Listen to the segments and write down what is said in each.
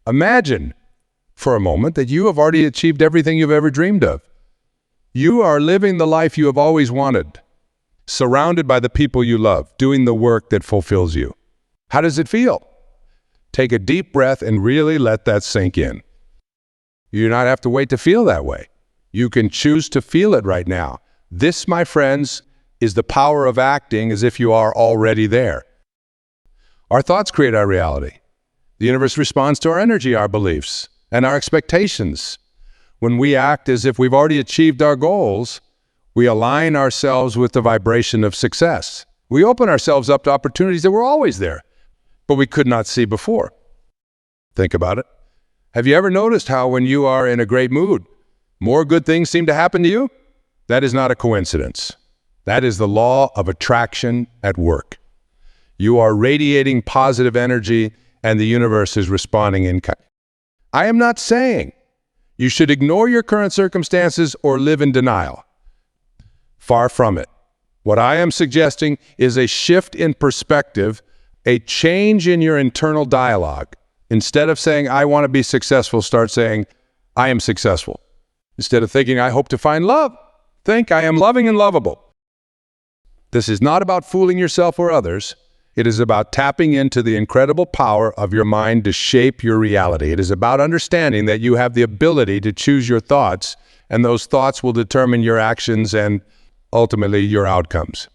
Imagine for a moment that you have already achieved everything you've ever dreamed of. You are living the life you have always wanted, surrounded by the people you love, doing the work that fulfills you. How does it feel? Take a deep breath and really let that sink in. You do not have to wait to feel that way. You can choose to feel it right now. This, my friends, is the power of acting as if you are already there. Our thoughts create our reality. The universe responds to our energy, our beliefs, and our expectations. When we act as if we've already achieved our goals, we align ourselves with the vibration of success. We open ourselves up to opportunities that were always there, but we could not see before. Think about it. Have you ever noticed how when you are in a great mood, more good things seem to happen to you? That is not a coincidence. That is the law of attraction at work. You are radiating positive energy, and the universe is responding in kind. I am not saying you should ignore your current circumstances or live in denial. Far from it. What I am suggesting is a shift in perspective, a change in your internal dialogue. Instead of saying, I want to be successful, start saying, I am successful. Instead of thinking, I hope to find love, think, I am loving and lovable. This is not about fooling yourself or others. It is about tapping into the incredible power of your mind to shape your reality. It is about understanding that you have the ability to choose your thoughts, and those thoughts will determine your actions and ultimately your outcomes.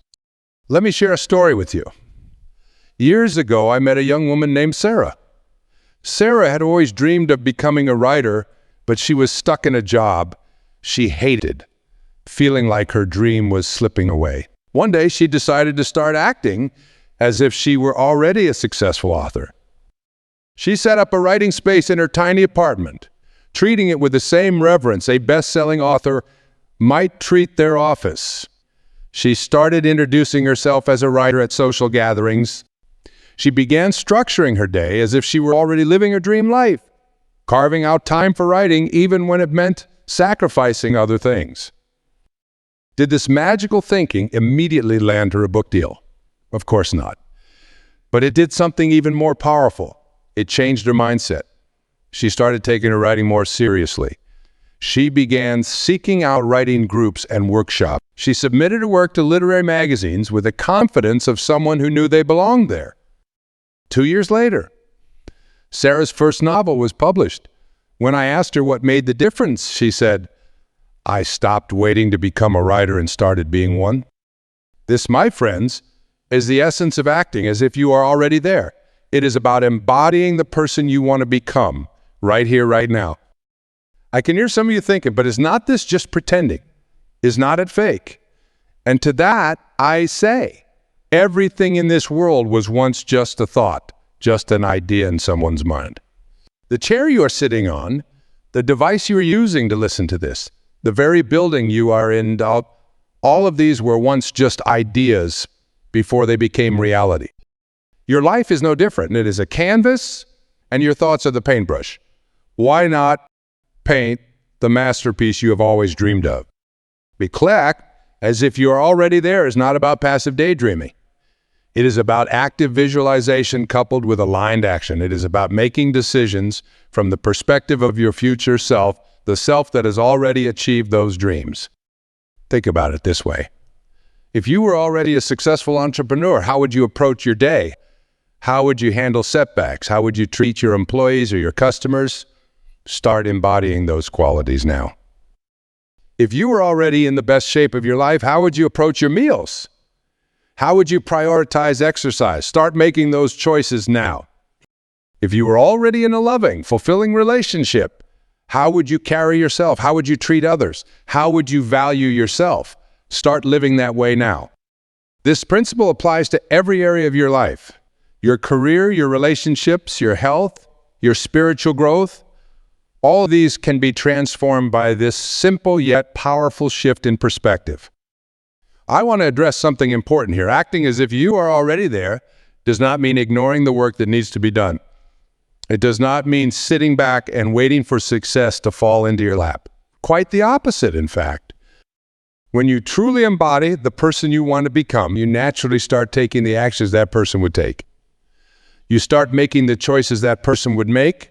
Let me share a story with you. Years ago, I met a young woman named Sarah. Sarah had always dreamed of becoming a writer, but she was stuck in a job she hated, feeling like her dream was slipping away. One day, she decided to start acting as if she were already a successful author. She set up a writing space in her tiny apartment, treating it with the same reverence a best-selling author might treat their office. She started introducing herself as a writer at social gatherings. She began structuring her day as if she were already living her dream life, carving out time for writing even when it meant sacrificing other things. Did this magical thinking immediately land her a book deal? Of course not. But it did something even more powerful. It changed her mindset. She started taking her writing more seriously. She began seeking out writing groups and workshops. She submitted her work to literary magazines with the confidence of someone who knew they belonged there. 2 years later, Sarah's first novel was published. When I asked her what made the difference, she said, I stopped waiting to become a writer and started being one. This, my friends, is the essence of acting as if you are already there. It is about embodying the person you want to become right here, right now. I can hear some of you thinking, but is not this just pretending? Is not it fake? And to that, I say, everything in this world was once just a thought, just an idea in someone's mind. The chair you are sitting on, the device you are using to listen to this, the very building you are in, all of these were once just ideas before they became reality. Your life is no different. It is a canvas, and your thoughts are the paintbrush. Why not paint the masterpiece you have always dreamed of? Act as if you are already there is not about passive daydreaming. It is about active visualization coupled with aligned action. It is about making decisions from the perspective of your future self, the self that has already achieved those dreams. Think about it this way. If you were already a successful entrepreneur, how would you approach your day? How would you handle setbacks? How would you treat your employees or your customers? Start embodying those qualities now. If you were already in the best shape of your life, how would you approach your meals? How would you prioritize exercise? Start making those choices now. If you were already in a loving, fulfilling relationship, how would you carry yourself? How would you treat others? How would you value yourself? Start living that way now. This principle applies to every area of your life. Your career, your relationships, your health, your spiritual growth. All of these can be transformed by this simple yet powerful shift in perspective. I want to address something important here. Acting as if you are already there does not mean ignoring the work that needs to be done. It does not mean sitting back and waiting for success to fall into your lap. Quite the opposite, in fact. When you truly embody the person you want to become, you naturally start taking the actions that person would take. You start making the choices that person would make.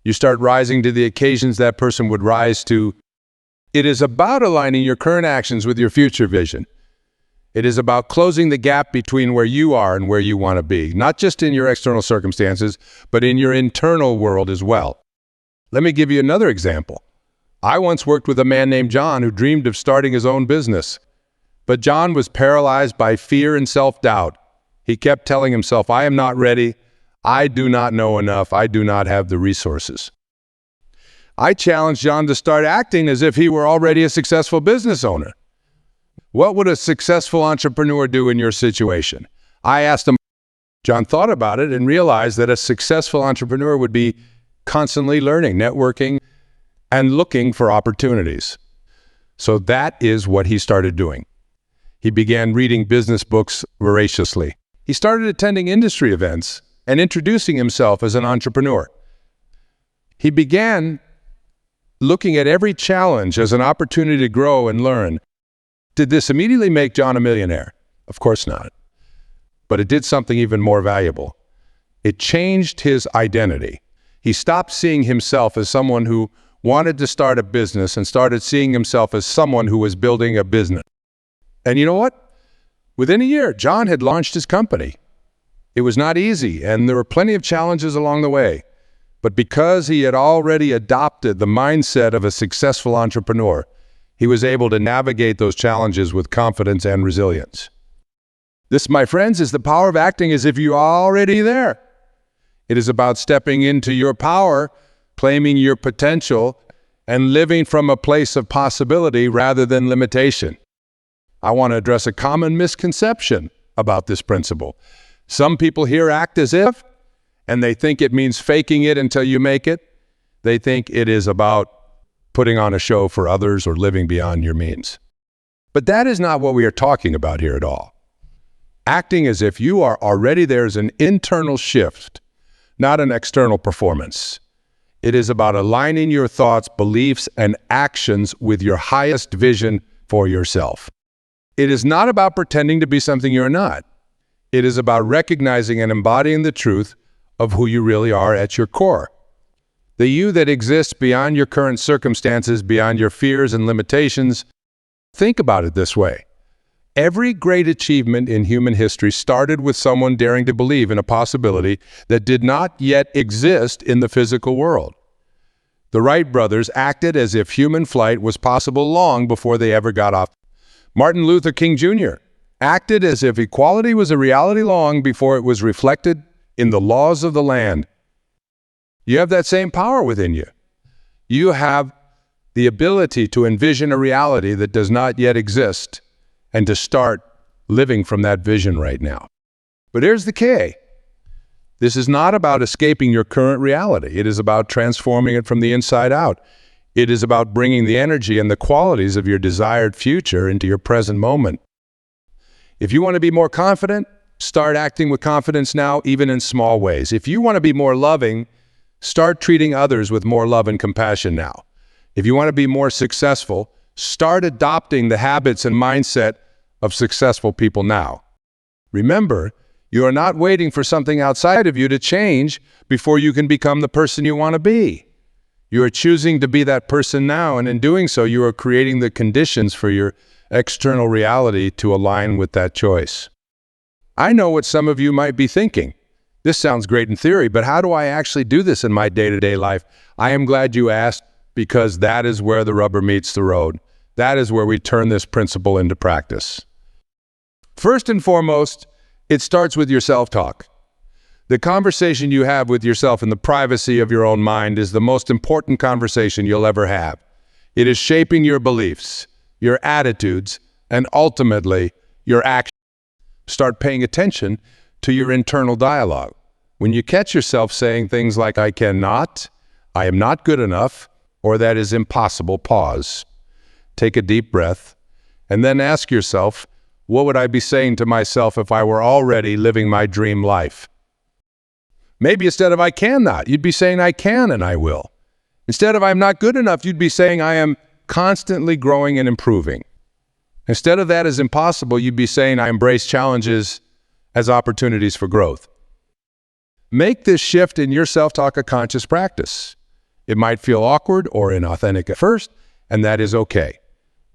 You start rising to the occasions that person would rise to. It is about aligning your current actions with your future vision. It is about closing the gap between where you are and where you want to be, not just in your external circumstances, but in your internal world as well. Let me give you another example. I once worked with a man named John who dreamed of starting his own business. But John was paralyzed by fear and self-doubt. He kept telling himself, I am not ready. I do not know enough. I do not have the resources. I challenged John to start acting as if he were already a successful business owner. What would a successful entrepreneur do in your situation? I asked him. John thought about it and realized that a successful entrepreneur would be constantly learning, networking, and looking for opportunities. So that is what he started doing. He began reading business books voraciously. He started attending industry events and introducing himself as an entrepreneur. He began looking at every challenge as an opportunity to grow and learn. Did this immediately make John a millionaire? Of course not. But it did something even more valuable. It changed his identity. He stopped seeing himself as someone who wanted to start a business and started seeing himself as someone who was building a business. And you know what? Within a year, John had launched his company. It was not easy, and there were plenty of challenges along the way. But because he had already adopted the mindset of a successful entrepreneur, he was able to navigate those challenges with confidence and resilience. This, my friends, is the power of acting as if you're already there. It is about stepping into your power, claiming your potential, and living from a place of possibility rather than limitation. I want to address a common misconception about this principle. Some people hear act as if, and they think it means faking it until you make it. They think it is about putting on a show for others or living beyond your means. But that is not what we are talking about here at all. Acting as if you are already there is an internal shift, not an external performance. It is about aligning your thoughts, beliefs, and actions with your highest vision for yourself. It is not about pretending to be something you're not. It is about recognizing and embodying the truth of who you really are at your core. The you that exists beyond your current circumstances, beyond your fears and limitations. Think about it this way. Every great achievement in human history started with someone daring to believe in a possibility that did not yet exist in the physical world. The Wright brothers acted as if human flight was possible long before they ever got off. Martin Luther King Jr. acted as if equality was a reality long before it was reflected in the laws of the land. You have that same power within you. You have the ability to envision a reality that does not yet exist and to start living from that vision right now. But here's the key. This is not about escaping your current reality. It is about transforming it from the inside out. It is about bringing the energy and the qualities of your desired future into your present moment. If you want to be more confident, start acting with confidence now, even in small ways. If you want to be more loving, start treating others with more love and compassion now. If you want to be more successful, start adopting the habits and mindset of successful people now. Remember, you are not waiting for something outside of you to change before you can become the person you want to be. You are choosing to be that person now, and in doing so, you are creating the conditions for your external reality to align with that choice. I know what some of you might be thinking. This sounds great in theory, but how do I actually do this in my day-to-day life? I am glad you asked, because that is where the rubber meets the road. That is where we turn this principle into practice. First and foremost, it starts with your self-talk. The conversation you have with yourself in the privacy of your own mind is the most important conversation you'll ever have. It is shaping your beliefs, your attitudes, and ultimately, your actions. Start paying attention to your internal dialogue. When you catch yourself saying things like, I cannot, I am not good enough, or that is impossible, pause. Take a deep breath, and then ask yourself, what would I be saying to myself if I were already living my dream life? Maybe instead of I cannot, you'd be saying I can and I will. Instead of I'm not good enough, you'd be saying I am constantly growing and improving. Instead of that is impossible, you'd be saying I embrace challenges as opportunities for growth. Make this shift in your self-talk a conscious practice. It might feel awkward or inauthentic at first, and that is okay.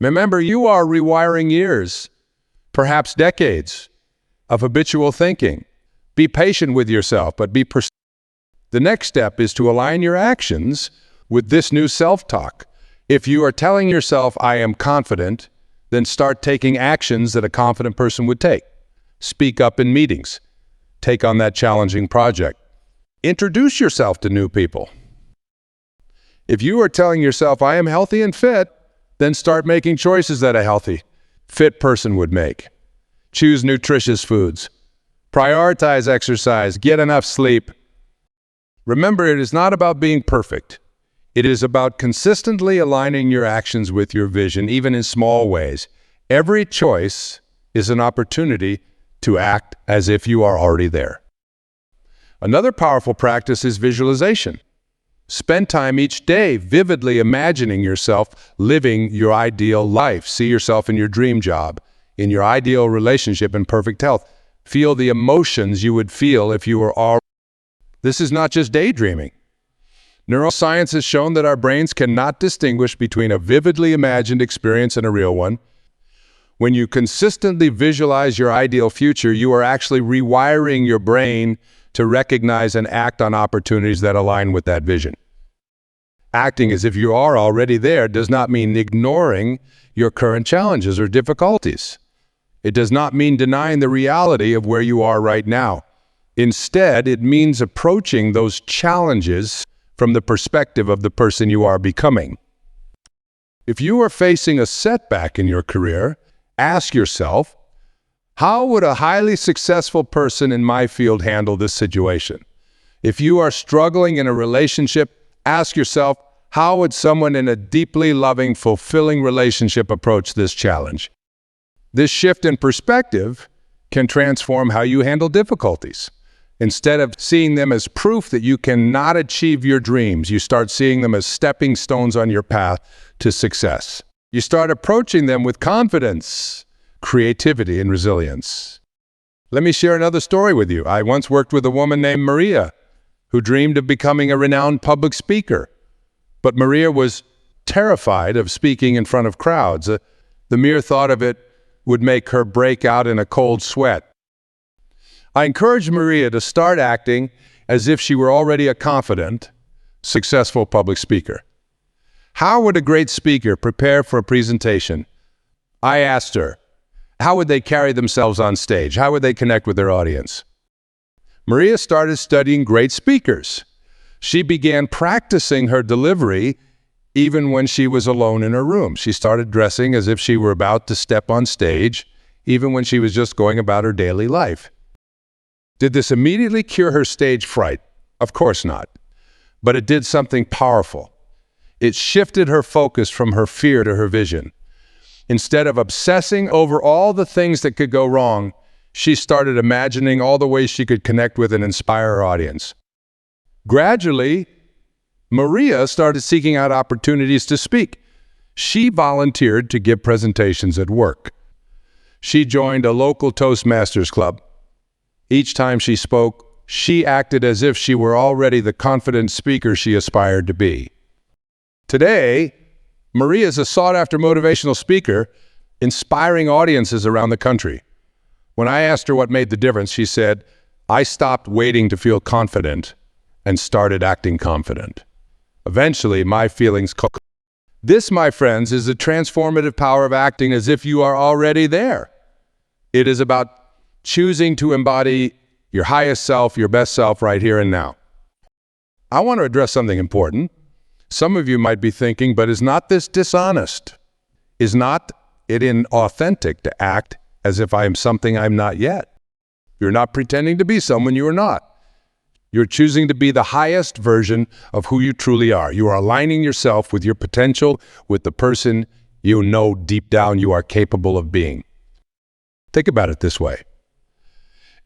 Remember, you are rewiring years, perhaps decades, of habitual thinking. Be patient with yourself, but be persistent. The next step is to align your actions with this new self-talk. If you are telling yourself, I am confident, then start taking actions that a confident person would take. Speak up in meetings. Take on that challenging project. Introduce yourself to new people. If you are telling yourself, I am healthy and fit, then start making choices that a healthy, fit person would make. Choose nutritious foods. Prioritize exercise. Get enough sleep. Remember, it is not about being perfect. It is about consistently aligning your actions with your vision, even in small ways. Every choice is an opportunity to act as if you are already there. Another powerful practice is visualization. Spend time each day vividly imagining yourself living your ideal life. See yourself in your dream job, in your ideal relationship, in perfect health. Feel the emotions you would feel if you were all. This is not just daydreaming. Neuroscience has shown that our brains cannot distinguish between a vividly imagined experience and a real one. When you consistently visualize your ideal future, you are actually rewiring your brain to recognize and act on opportunities that align with that vision. Acting as if you are already there does not mean ignoring your current challenges or difficulties. It does not mean denying the reality of where you are right now. Instead, it means approaching those challenges from the perspective of the person you are becoming. If you are facing a setback in your career, ask yourself, how would a highly successful person in my field handle this situation? If you are struggling in a relationship, ask yourself, how would someone in a deeply loving, fulfilling relationship approach this challenge? This shift in perspective can transform how you handle difficulties. Instead of seeing them as proof that you cannot achieve your dreams, you start seeing them as stepping stones on your path to success. You start approaching them with confidence, creativity, and resilience. Let me share another story with you. I once worked with a woman named Maria who dreamed of becoming a renowned public speaker. But Maria was terrified of speaking in front of crowds. The mere thought of it would make her break out in a cold sweat. I encouraged Maria to start acting as if she were already a confident, successful public speaker. How would a great speaker prepare for a presentation? I asked her, how would they carry themselves on stage? How would they connect with their audience? Maria started studying great speakers. She began practicing her delivery even when she was alone in her room. She started dressing as if she were about to step on stage, even when she was just going about her daily life. Did this immediately cure her stage fright? Of course not. But it did something powerful. It shifted her focus from her fear to her vision. Instead of obsessing over all the things that could go wrong, she started imagining all the ways she could connect with and inspire her audience. Gradually, Maria started seeking out opportunities to speak. She volunteered to give presentations at work. She joined a local Toastmasters club. Each time she spoke, she acted as if she were already the confident speaker she aspired to be. Today, Maria is a sought-after motivational speaker, inspiring audiences around the country. When I asked her what made the difference, she said, I stopped waiting to feel confident and started acting confident. Eventually, my feelings. This, my friends, is the transformative power of acting as if you are already there. It is about choosing to embody your highest self, your best self right here and now. I want to address something important. Some of you might be thinking, but is not this dishonest? Is not it inauthentic to act as if I am something I'm not yet? You're not pretending to be someone you are not. You're choosing to be the highest version of who you truly are. You are aligning yourself with your potential, with the person you know deep down you are capable of being. Think about it this way.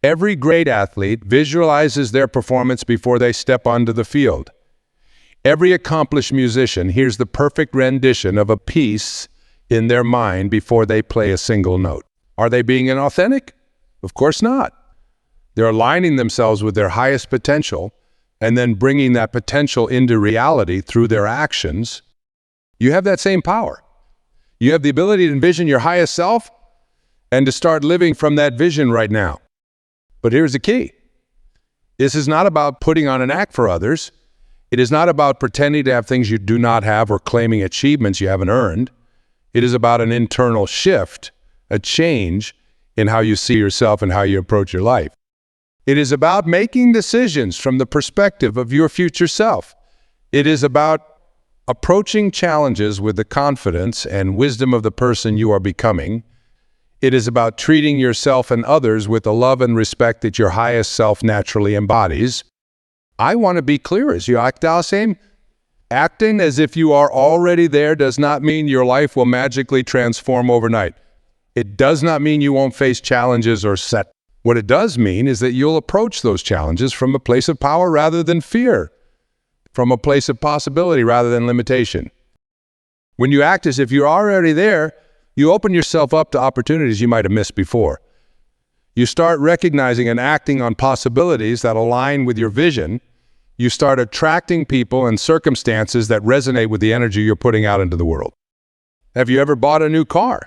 Every great athlete visualizes their performance before they step onto the field. Every accomplished musician hears the perfect rendition of a piece in their mind before they play a single note. Are they being inauthentic? Of course not. They're aligning themselves with their highest potential and then bringing that potential into reality through their actions, you have that same power. You have the ability to envision your highest self and to start living from that vision right now. But here's the key. This is not about putting on an act for others. It is not about pretending to have things you do not have or claiming achievements you haven't earned. It is about an internal shift, a change in how you see yourself and how you approach your life. It is about making decisions from the perspective of your future self. It is about approaching challenges with the confidence and wisdom of the person you are becoming. It is about treating yourself and others with the love and respect that your highest self naturally embodies. I want to be clear as you act the same. Acting as if you are already there does not mean your life will magically transform overnight. It does not mean you won't face challenges or setbacks. What it does mean is that you'll approach those challenges from a place of power rather than fear, from a place of possibility rather than limitation. When you act as if you're already there, you open yourself up to opportunities you might have missed before. You start recognizing and acting on possibilities that align with your vision. You start attracting people and circumstances that resonate with the energy you're putting out into the world. Have you ever bought a new car?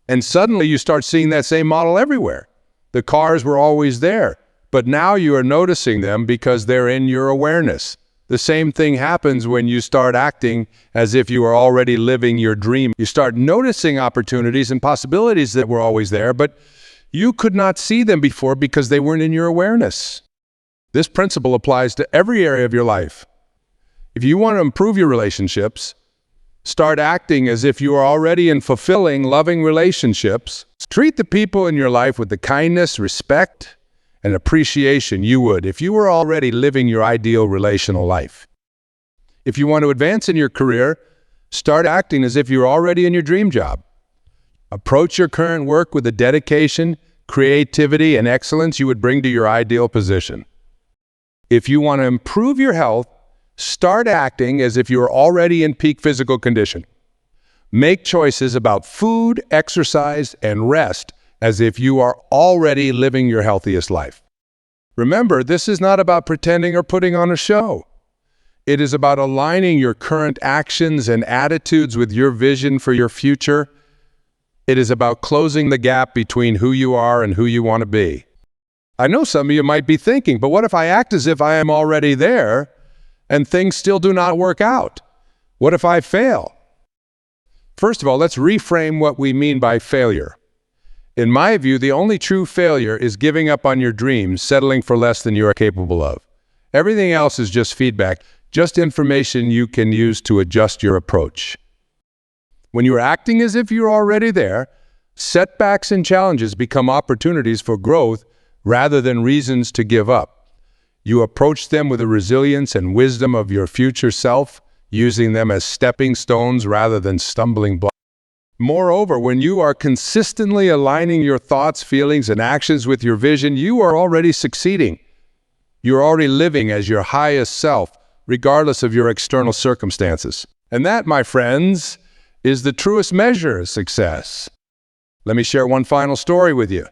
And suddenly you start seeing that same model everywhere. The cars were always there, but now you are noticing them because they're in your awareness. The same thing happens when you start acting as if you are already living your dream. You start noticing opportunities and possibilities that were always there, but you could not see them before because they weren't in your awareness. This principle applies to every area of your life. If you want to improve your relationships, start acting as if you are already in fulfilling, loving relationships. Treat the people in your life with the kindness, respect, and appreciation you would if you were already living your ideal relational life. If you want to advance in your career, start acting as if you're already in your dream job. Approach your current work with the dedication, creativity, and excellence you would bring to your ideal position. If you want to improve your health, start acting as if you're already in peak physical condition. Make choices about food, exercise, and rest as if you are already living your healthiest life. Remember, this is not about pretending or putting on a show. It is about aligning your current actions and attitudes with your vision for your future. It is about closing the gap between who you are and who you want to be. I know some of you might be thinking, but what if I act as if I am already there and things still do not work out? What if I fail? First of all, let's reframe what we mean by failure. In my view, the only true failure is giving up on your dreams, settling for less than you are capable of. Everything else is just feedback, just information you can use to adjust your approach. When you're acting as if you're already there, setbacks and challenges become opportunities for growth rather than reasons to give up. You approach them with the resilience and wisdom of your future self, using them as stepping stones rather than stumbling blocks. Moreover, when you are consistently aligning your thoughts, feelings, and actions with your vision, you are already succeeding. You're already living as your highest self, regardless of your external circumstances. And that, my friends, is the truest measure of success. Let me share one final story with you.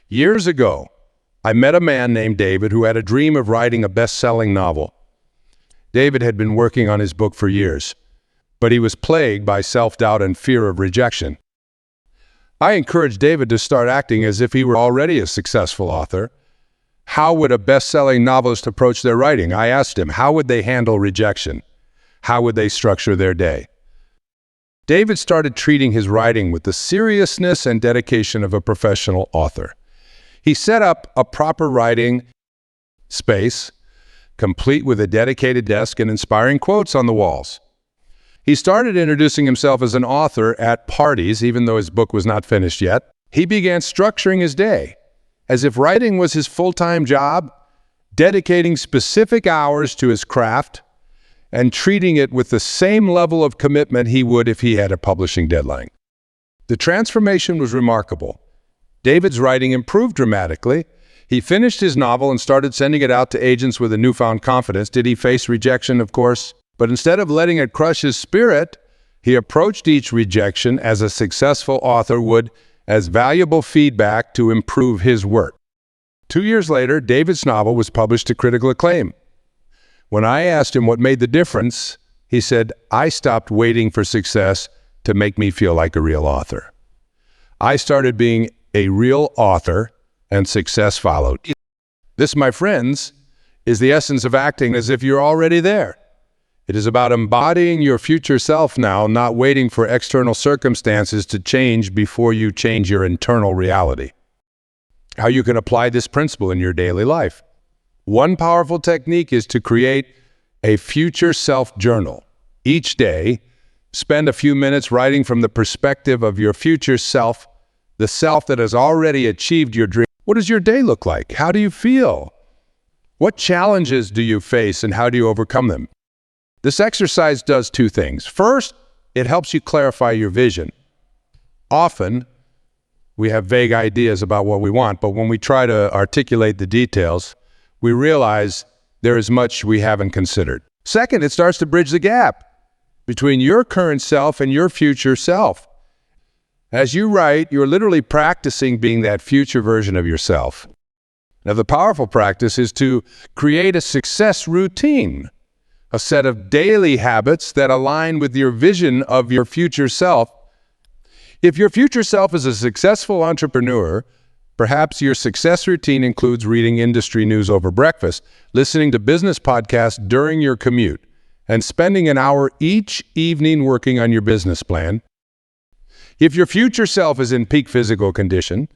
Years ago, I met a man named David who had a dream of writing a best-selling novel. David had been working on his book for years, but he was plagued by self-doubt and fear of rejection. I encouraged David to start acting as if he were already a successful author. How would a best-selling novelist approach their writing? I asked him, how would they handle rejection? How would they structure their day? David started treating his writing with the seriousness and dedication of a professional author. He set up a proper writing space, complete with a dedicated desk and inspiring quotes on the walls. He started introducing himself as an author at parties, even though his book was not finished yet. He began structuring his day as if writing was his full-time job, dedicating specific hours to his craft, and treating it with the same level of commitment he would if he had a publishing deadline. The transformation was remarkable. David's writing improved dramatically. He finished his novel and started sending it out to agents with a newfound confidence. Did he face rejection? Of course. But instead of letting it crush his spirit, he approached each rejection as a successful author would, as valuable feedback to improve his work. 2 years later, David's novel was published to critical acclaim. When I asked him what made the difference, he said, I stopped waiting for success to make me feel like a real author. I started being a real author, and success followed. This, my friends, is the essence of acting as if you're already there. It is about embodying your future self now, not waiting for external circumstances to change before you change your internal reality. How you can apply this principle in your daily life. One powerful technique is to create a future self journal. Each day, spend a few minutes writing from the perspective of your future self, the self that has already achieved your dream. What does your day look like? How do you feel? What challenges do you face and how do you overcome them? This exercise does two things. First, it helps you clarify your vision. Often, we have vague ideas about what we want, but when we try to articulate the details, we realize there is much we haven't considered. Second, it starts to bridge the gap between your current self and your future self. As you write, you're literally practicing being that future version of yourself. Now, the powerful practice is to create a success routine, a set of daily habits that align with your vision of your future self. If your future self is a successful entrepreneur, perhaps your success routine includes reading industry news over breakfast, listening to business podcasts during your commute, and spending an hour each evening working on your business plan. If your future self is in peak physical condition,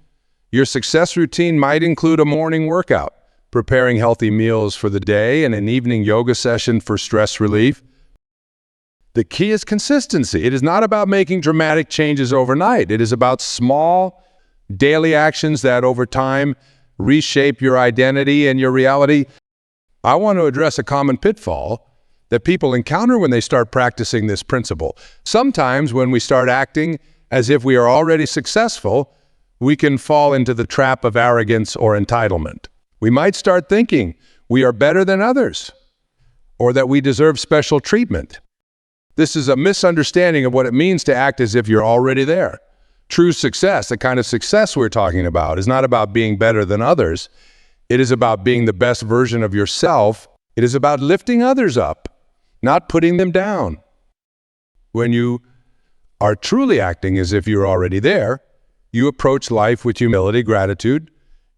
your success routine might include a morning workout, preparing healthy meals for the day, and an evening yoga session for stress relief. The key is consistency. It is not about making dramatic changes overnight. It is about small, daily actions that over time reshape your identity and your reality. I want to address a common pitfall that people encounter when they start practicing this principle. Sometimes when we start acting as if we are already successful, we can fall into the trap of arrogance or entitlement. We might start thinking we are better than others, or that we deserve special treatment. This is a misunderstanding of what it means to act as if you're already there. True success, the kind of success we're talking about, is not about being better than others. It is about being the best version of yourself. It is about lifting others up, not putting them down. When you are truly acting as if you're already there, you approach life with humility, gratitude,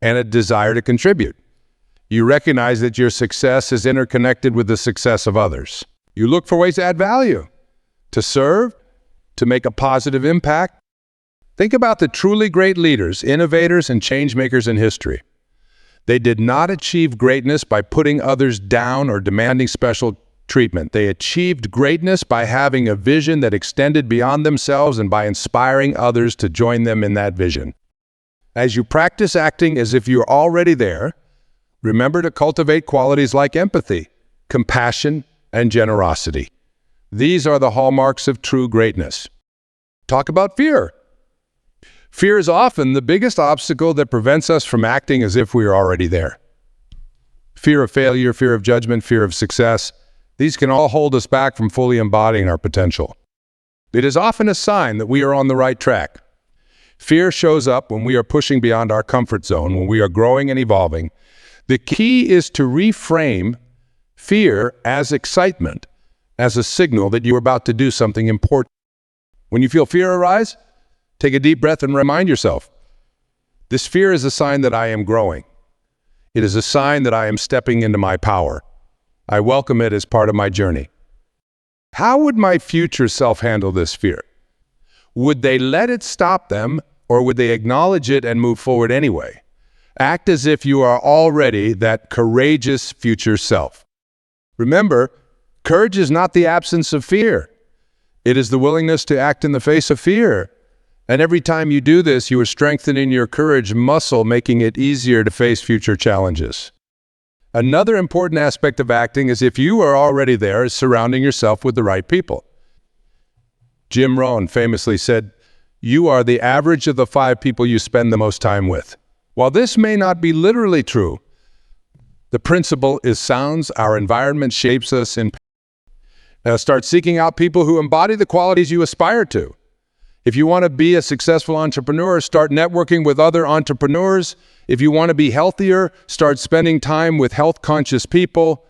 and a desire to contribute. You recognize that your success is interconnected with the success of others. You look for ways to add value, to serve, to make a positive impact. Think about the truly great leaders, innovators, and change makers in history. They did not achieve greatness by putting others down or demanding special treatment. They achieved greatness by having a vision that extended beyond themselves and by inspiring others to join them in that vision. As you practice acting as if you're already there, remember to cultivate qualities like empathy, compassion, and generosity. These are the hallmarks of true greatness. Talk about fear. Fear is often the biggest obstacle that prevents us from acting as if we are already there. Fear of failure, fear of judgment, fear of success, these can all hold us back from fully embodying our potential. It is often a sign that we are on the right track. Fear shows up when we are pushing beyond our comfort zone, when we are growing and evolving. The key is to reframe fear as excitement, as a signal that you're about to do something important. When you feel fear arise, take a deep breath and remind yourself, this fear is a sign that I am growing. It is a sign that I am stepping into my power. I welcome it as part of my journey. How would my future self handle this fear? Would they let it stop them, or would they acknowledge it and move forward anyway? Act as if you are already that courageous future self. Remember, courage is not the absence of fear. It is the willingness to act in the face of fear. And every time you do this, you are strengthening your courage muscle, making it easier to face future challenges. Another important aspect of acting as if you are already there is surrounding yourself with the right people. Jim Rohn famously said, "You are the average of the 5 people you spend the most time with." While this may not be literally true, the principle is sound. Our environment shapes us. Start seeking out people who embody the qualities you aspire to. If you want to be a successful entrepreneur, start networking with other entrepreneurs. If you want to be healthier, start spending time with health-conscious people.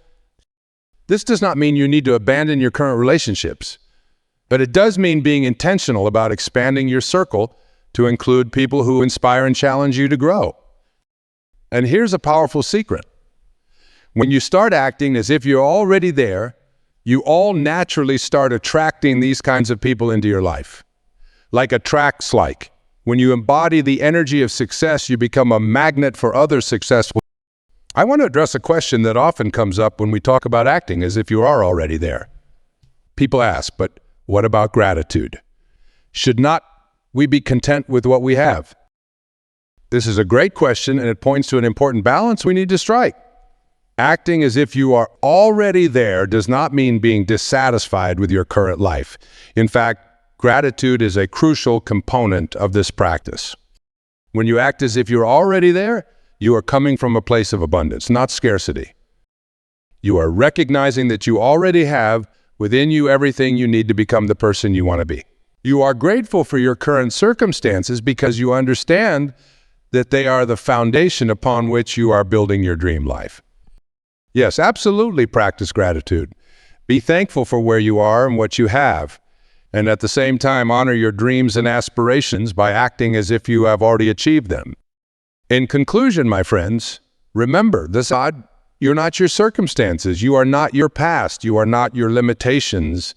This does not mean you need to abandon your current relationships, but it does mean being intentional about expanding your circle to include people who inspire and challenge you to grow. And here's a powerful secret. When you start acting as if you're already there, you all naturally start attracting these kinds of people into your life. Like attracts like. When you embody the energy of success, you become a magnet for other successful. I want to address a question that often comes up when we talk about acting as if you are already there. People ask, but what about gratitude? Should not we be content with what we have? This is a great question, and it points to an important balance we need to strike. Acting as if you are already there does not mean being dissatisfied with your current life. In fact, gratitude is a crucial component of this practice. When you act as if you're already there, you are coming from a place of abundance, not scarcity. You are recognizing that you already have within you everything you need to become the person you want to be. You are grateful for your current circumstances because you understand that they are the foundation upon which you are building your dream life. Yes, absolutely practice gratitude. Be thankful for where you are and what you have, and at the same time honor your dreams and aspirations by acting as if you have already achieved them. In conclusion, my friends, remember this odd, you're not your circumstances, you are not your past, you are not your limitations.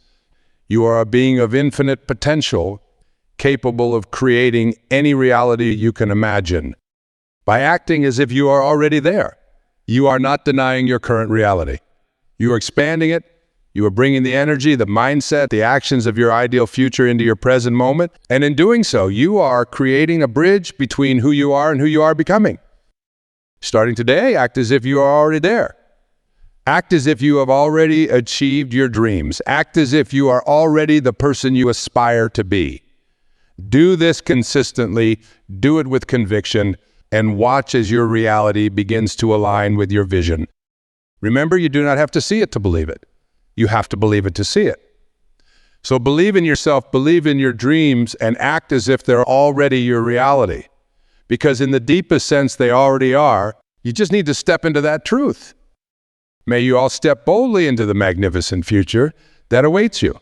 You are a being of infinite potential, capable of creating any reality you can imagine. By acting as if you are already there, you are not denying your current reality. You are expanding it. You are bringing the energy, the mindset, the actions of your ideal future into your present moment. And in doing so, you are creating a bridge between who you are and who you are becoming. Starting today, act as if you are already there. Act as if you have already achieved your dreams. Act as if you are already the person you aspire to be. Do this consistently, do it with conviction, and watch as your reality begins to align with your vision. Remember, you do not have to see it to believe it. You have to believe it to see it. So believe in yourself, believe in your dreams, and act as if they're already your reality. Because in the deepest sense, they already are. You just need to step into that truth. May you all step boldly into the magnificent future that awaits you.